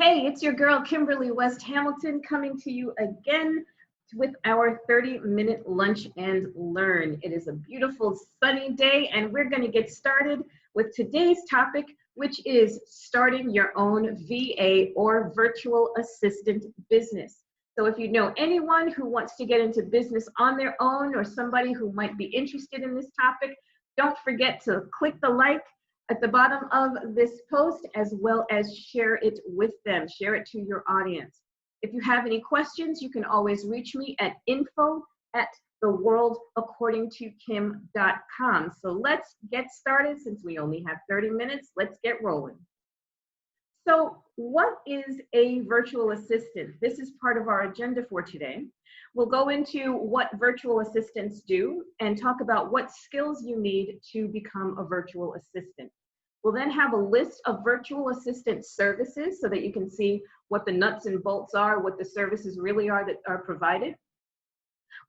Hey, it's your girl, Kimberly West Hamilton, coming to you again with our 30-minute lunch and learn. It is a beautiful sunny day, and we're going to get started with today's topic, which is starting your own VA or virtual assistant business. So if you know anyone who wants to get into business on their own or somebody who might be interested in this topic, don't forget to click the like at the bottom of this post, as well as share it with them. Share it to your audience. If you have any questions, you can always reach me at info@theworldaccordingtokim.com. So let's get started. Since we only have 30 minutes, let's get rolling. So what is a virtual assistant? This is part of our agenda for today. We'll go into what virtual assistants do and talk about what skills you need to become a virtual assistant. We'll then have a list of virtual assistant services so that you can see what the nuts and bolts are, what the services really are that are provided.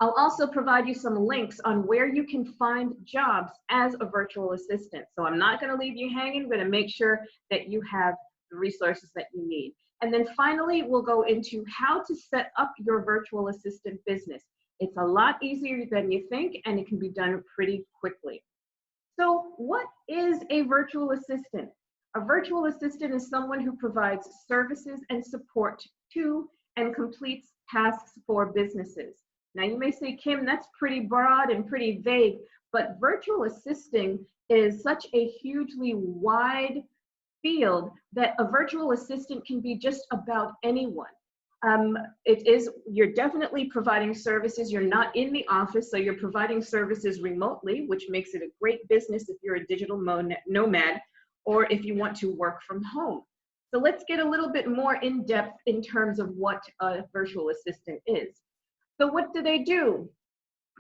I'll also provide you some links on where you can find jobs as a virtual assistant. So I'm not going to leave you hanging. I'm going to make sure that you have the resources that you need. And then finally, we'll go into how to set up your virtual assistant business. It's a lot easier than you think, and it can be done pretty quickly. So what is a virtual assistant? A virtual assistant is someone who provides services and support to and completes tasks for businesses. Now you may say, Kim, that's pretty broad and pretty vague, but virtual assisting is such a hugely wide field that a virtual assistant can be just about anyone. You're definitely providing services. You're not in the office, so you're providing services remotely, which makes it a great business if you're a digital nomad or if you want to work from home. So let's get a little bit more in depth in terms of what a virtual assistant is. So what do?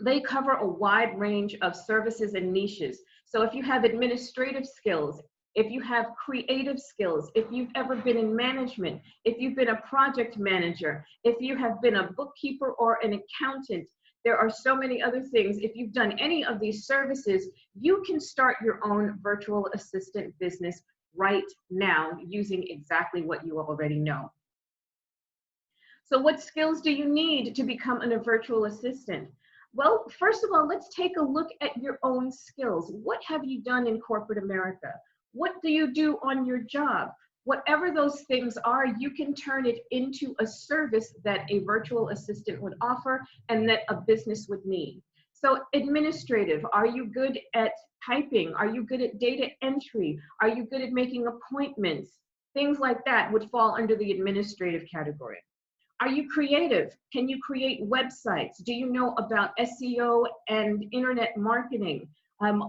They cover a wide range of services and niches. So if you have administrative skills, if you have creative skills, if you've ever been in management, if you've been a project manager, if you have been a bookkeeper or an accountant, there are so many other things. If you've done any of these services, you can start your own virtual assistant business right now using exactly what you already know. So what skills do you need to become a virtual assistant? Well, first of all, let's take a look at your own skills. What have you done in corporate America? What do you do on your job? Whatever those things are, you can turn it into a service that a virtual assistant would offer and that a business would need. So administrative, are you good at typing? Are you good at data entry? Are you good at making appointments? Things like that would fall under the administrative category. Are you creative? Can you create websites? Do you know about SEO and internet marketing?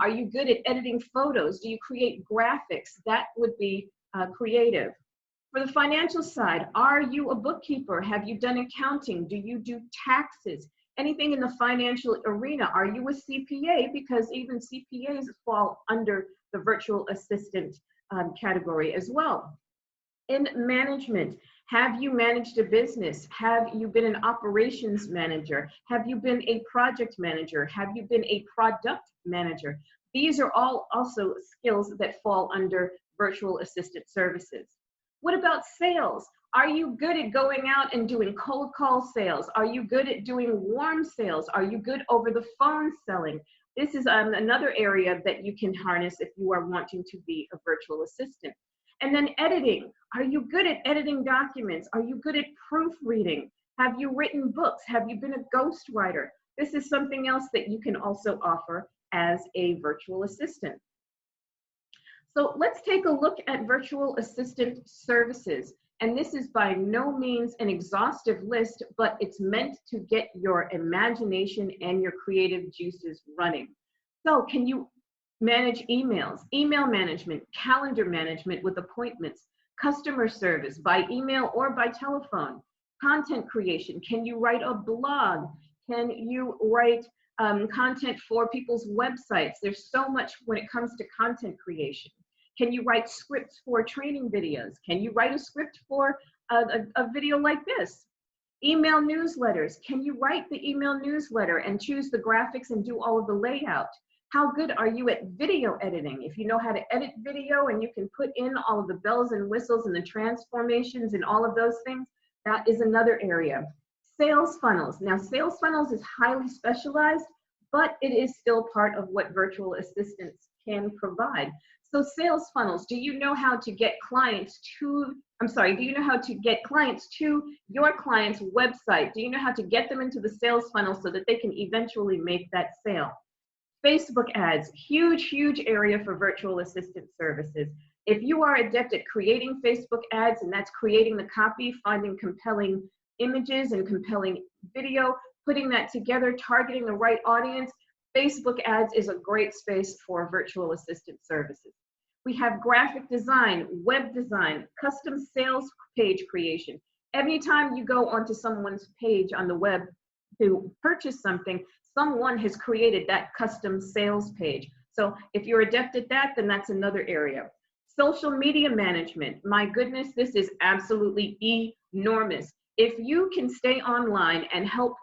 Are you good at editing photos? Do you create graphics? That would be creative. For the financial side, are you a bookkeeper? Have you done accounting? Do you do taxes? Anything in the financial arena? Are you a CPA? Because even CPAs fall under the virtual assistant category as well. In management, have you managed a business? Have you been an operations manager? Have you been a project manager? Have you been a product manager? These are all also skills that fall under virtual assistant services. What about sales? Are you good at going out and doing cold call sales? Are you good at doing warm sales? Are you good over the phone selling? This is another area that you can harness if you are wanting to be a virtual assistant. And then editing. Are you good at editing documents? Are you good at proofreading? Have you written books? Have you been a ghostwriter? This is something else that you can also offer as a virtual assistant. So let's take a look at virtual assistant services. And this is by no means an exhaustive list, but it's meant to get your imagination and your creative juices running. So can you manage emails, email management, calendar management with appointments, customer service by email or by telephone, content creation? Can you write a blog? Can you write content for people's websites? There's so much when it comes to content creation. Can you write scripts for training videos? Can you write a script for a video like this? Email newsletters. Can you write the email newsletter and choose the graphics and do all of the layout? How good are you at video editing? If you know how to edit video and you can put in all of the bells and whistles and the transformations and all of those things, that is another area. Sales funnels. Now, sales funnels is highly specialized, but it is still part of what virtual assistants can provide. So sales funnels, do you know how to get clients to, do you know how to get clients to your client's website? Do you know how to get them into the sales funnel so that they can eventually make that sale? Facebook ads, huge, huge area for virtual assistant services. If you are adept at creating Facebook ads, and that's creating the copy, finding compelling images and compelling video, putting that together, targeting the right audience, Facebook ads is a great space for virtual assistant services. We have graphic design, web design, custom sales page creation. Anytime you go onto someone's page on the web to purchase something, someone has created that custom sales page. So if you're adept at that, then that's another area. Social media management. My goodness, this is absolutely enormous. If you can stay online and help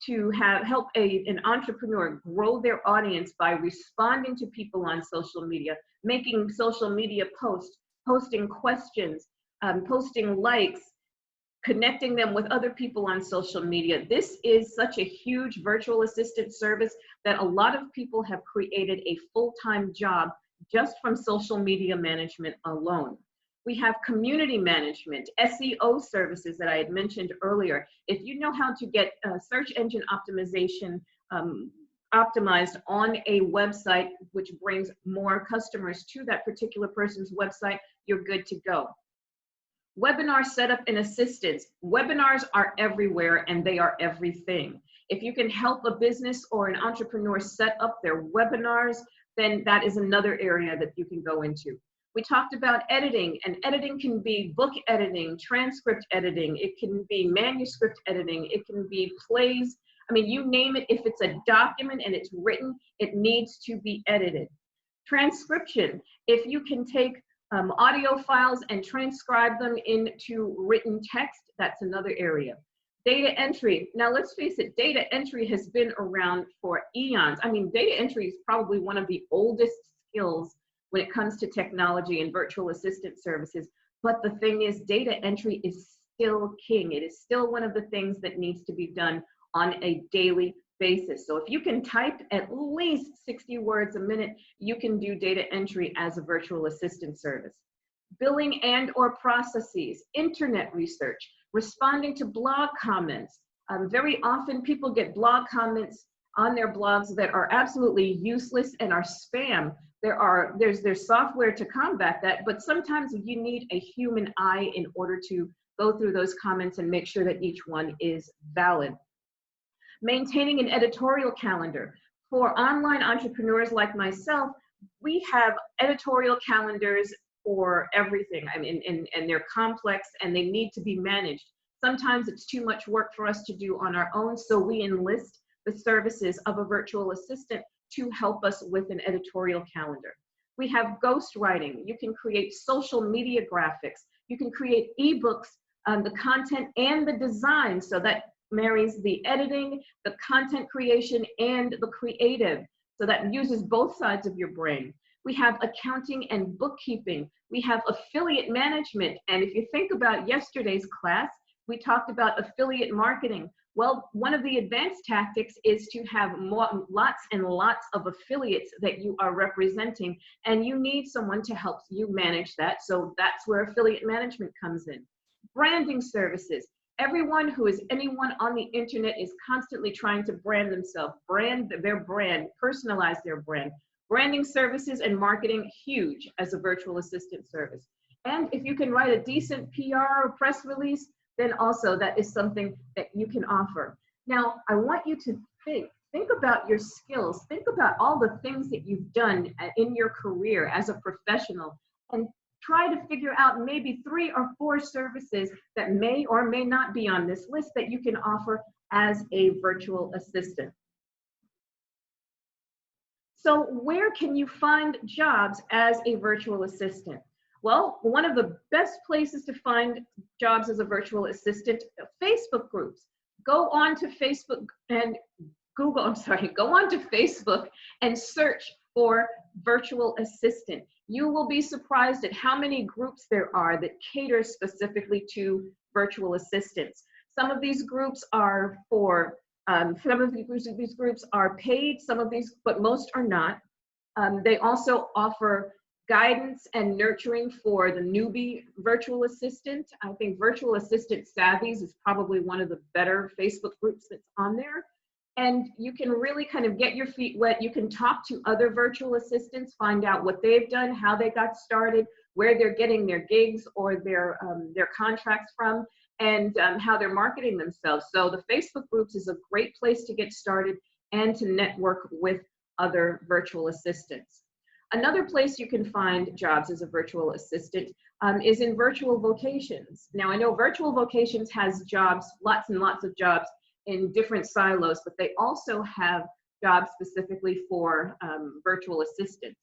an entrepreneur grow their audience by responding to people on social media, making social media posts, posting questions, posting likes, connecting them with other people on social media. This is such a huge virtual assistant service that a lot of people have created a full-time job just from social media management alone. We have community management, SEO services that I had mentioned earlier. If you know how to get search engine optimization optimized on a website, which brings more customers to that particular person's website, you're good to go. Webinar setup and assistance. Webinars are everywhere and they are everything. If you can help a business or an entrepreneur set up their webinars, then that is another area that you can go into. We talked about editing, and editing can be book editing, transcript editing, it can be manuscript editing, it can be plays. I mean, you name it, if it's a document and it's written, it needs to be edited. Transcription, if you can take audio files and transcribe them into written text, that's another area. Data entry. Now, let's face it, data entry has been around for eons. I mean, data entry is probably one of the oldest skills when it comes to technology and virtual assistant services. But the thing is, data entry is still king. It is still one of the things that needs to be done on a daily basis. So if you can type at least 60 words a minute, you can do data entry as a virtual assistant service. Billing and or processes, internet research, responding to blog comments. Very often people get blog comments on their blogs that are absolutely useless and are spam. There's software to combat that, but sometimes you need a human eye in order to go through those comments and make sure that each one is valid. Maintaining an editorial calendar. For online entrepreneurs like myself, we have editorial calendars for everything. I mean, and they're complex and they need to be managed. Sometimes it's too much work for us to do on our own, so we enlist the services of a virtual assistant to help us with an editorial calendar. We have ghostwriting. You can create social media graphics. You can create ebooks, the content and the design, so that marries the editing, the content creation, and the creative. So that uses both sides of your brain. We have accounting and bookkeeping. We have affiliate management. And if you think about yesterday's class, we talked about affiliate marketing. Well, one of the advanced tactics is to have lots and lots of affiliates that you are representing, and you need someone to help you manage that. So that's where affiliate management comes in. Branding services. Everyone who is anyone on the internet is constantly trying to brand themselves, brand their brand, personalize their brand. Branding services and marketing, huge as a virtual assistant service. And if you can write a decent PR or press release, then also that is something that you can offer. Now, I want you to think about your skills, think about all the things that you've done in your career as a professional, and try to figure out maybe 3 or 4 services that may or may not be on this list that you can offer as a virtual assistant. So where can you find jobs as a virtual assistant? Well, one of the best places to find jobs as a virtual assistant, Facebook groups. Go on to Facebook and go on to Facebook and search for virtual assistant. You will be surprised at how many groups there are that cater specifically to virtual assistants. Some of these groups are for, some of these groups are paid, some of these, but most are not. They also offer guidance and nurturing for the newbie virtual assistant. I think Virtual Assistant Savvies is probably one of the better Facebook groups that's on there. And you can really kind of get your feet wet. You can talk to other virtual assistants, find out what they've done, how they got started, where they're getting their gigs or their contracts from, and how they're marketing themselves. So the Facebook groups is a great place to get started and to network with other virtual assistants. Another place you can find jobs as a virtual assistant is in Virtual Vocations. Now, I know Virtual Vocations has jobs, lots and lots of jobs in different silos, but they also have jobs specifically for virtual assistants.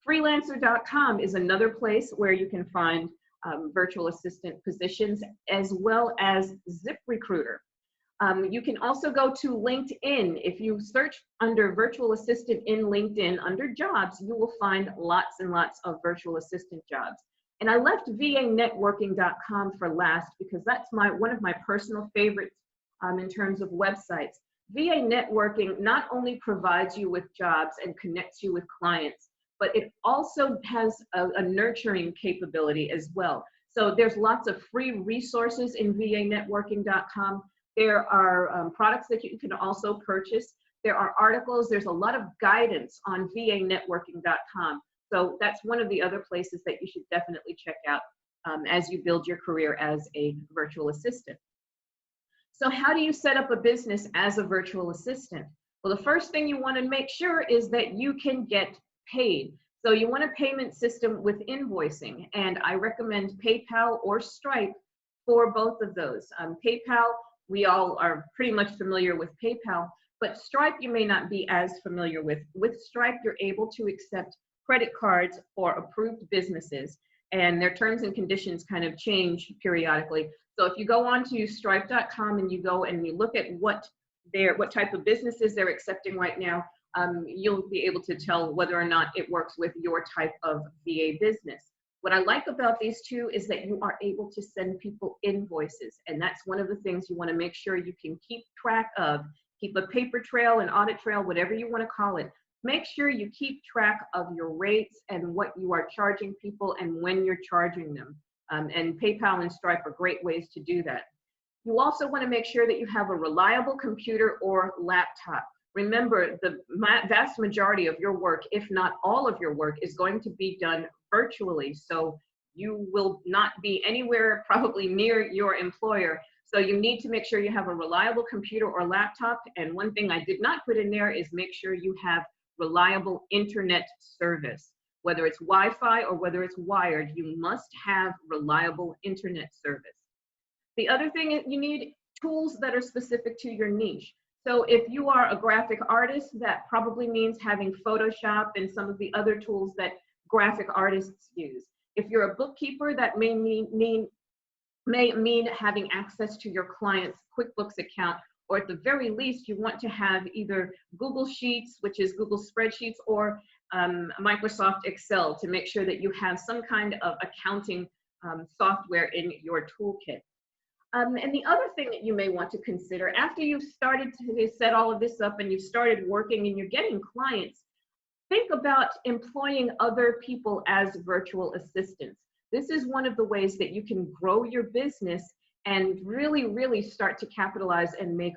Freelancer.com is another place where you can find virtual assistant positions, as well as ZipRecruiter. You can also go to LinkedIn. If you search under virtual assistant in LinkedIn under jobs, you will find lots and lots of virtual assistant jobs. And I left VAnetworking.com for last because that's one of my personal favorites in terms of websites. VA Networking not only provides you with jobs and connects you with clients, but it also has a nurturing capability as well. So there's lots of free resources in VAnetworking.com. There are products that you can also purchase. There are articles. There's a lot of guidance on VAnetworking.com. So that's one of the other places that you should definitely check out as you build your career as a virtual assistant. So how do you set up a business as a virtual assistant? Well, the first thing you want to make sure is that you can get paid. So you want a payment system with invoicing, and I recommend PayPal or Stripe for both of those. PayPal, we all are pretty much familiar with PayPal, but Stripe you may not be as familiar with. With Stripe, you're able to accept credit cards for approved businesses, and their terms and conditions kind of change periodically. So if you go on to stripe.com and you go and you look at what type of businesses they're accepting right now, you'll be able to tell whether or not it works with your type of VA business. What I like about these two is that you are able to send people invoices, and that's one of the things you want to make sure you can keep track of. Keep a paper trail, an audit trail, whatever you want to call it. Make sure you keep track of your rates and what you are charging people and when you're charging them. And PayPal and Stripe are great ways to do that. You also want to make sure that you have a reliable computer or laptop. Remember, the vast majority of your work, if not all of your work, is going to be done virtually. So you will not be anywhere probably near your employer. So you need to make sure you have a reliable computer or laptop. And one thing I did not put in there is make sure you have reliable internet service. Whether it's Wi-Fi or whether it's wired, you must have reliable internet service. The other thing is you need tools that are specific to your niche. So if you are a graphic artist, that probably means having Photoshop and some of the other tools that graphic artists use. If you're a bookkeeper, that may mean having access to your client's QuickBooks account, or at the very least, you want to have either Google Sheets, which is Google Spreadsheets, or Microsoft Excel to make sure that you have some kind of accounting software in your toolkit. And the other thing that you may want to consider, after you've started to set all of this up and you've started working and you're getting clients, think about employing other people as virtual assistants. This is one of the ways that you can grow your business and really, really start to capitalize and make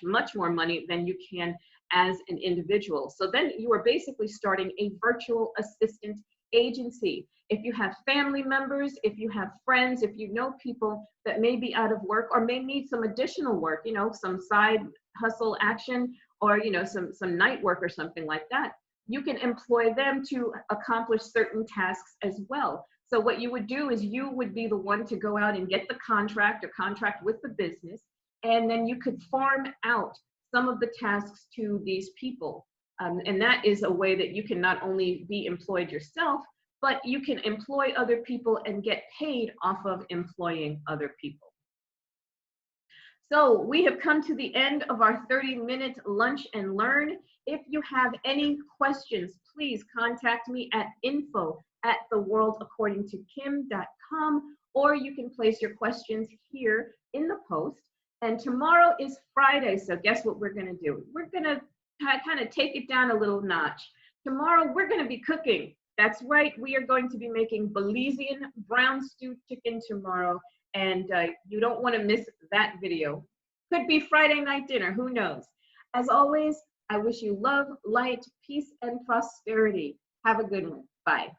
much more money than you can as an individual. So then you are basically starting a virtual assistant agency. If you have family members, if you have friends, if you know people that may be out of work or may need some additional work, you know, some side hustle action, or, you know, some night work or something like that, you can employ them to accomplish certain tasks as well. So what you would do is you would be the one to go out and get the contract or contract with the business, and then you could farm out some of the tasks to these people. And that is a way that you can not only be employed yourself, but you can employ other people and get paid off of employing other people. So we have come to the end of our 30-minute lunch and learn. If you have any questions, please contact me at info@theworldaccordingtokim.com, or you can place your questions here in the post. And tomorrow is Friday, so guess what we're going to do? We're going to kind of take it down a little notch. Tomorrow we're going to be cooking. That's right, we are going to be making Belizean brown stew chicken tomorrow. And you don't want to miss that video. Could be Friday night dinner, who knows? As always, I wish you love, light, peace, and prosperity. Have a good one. Bye.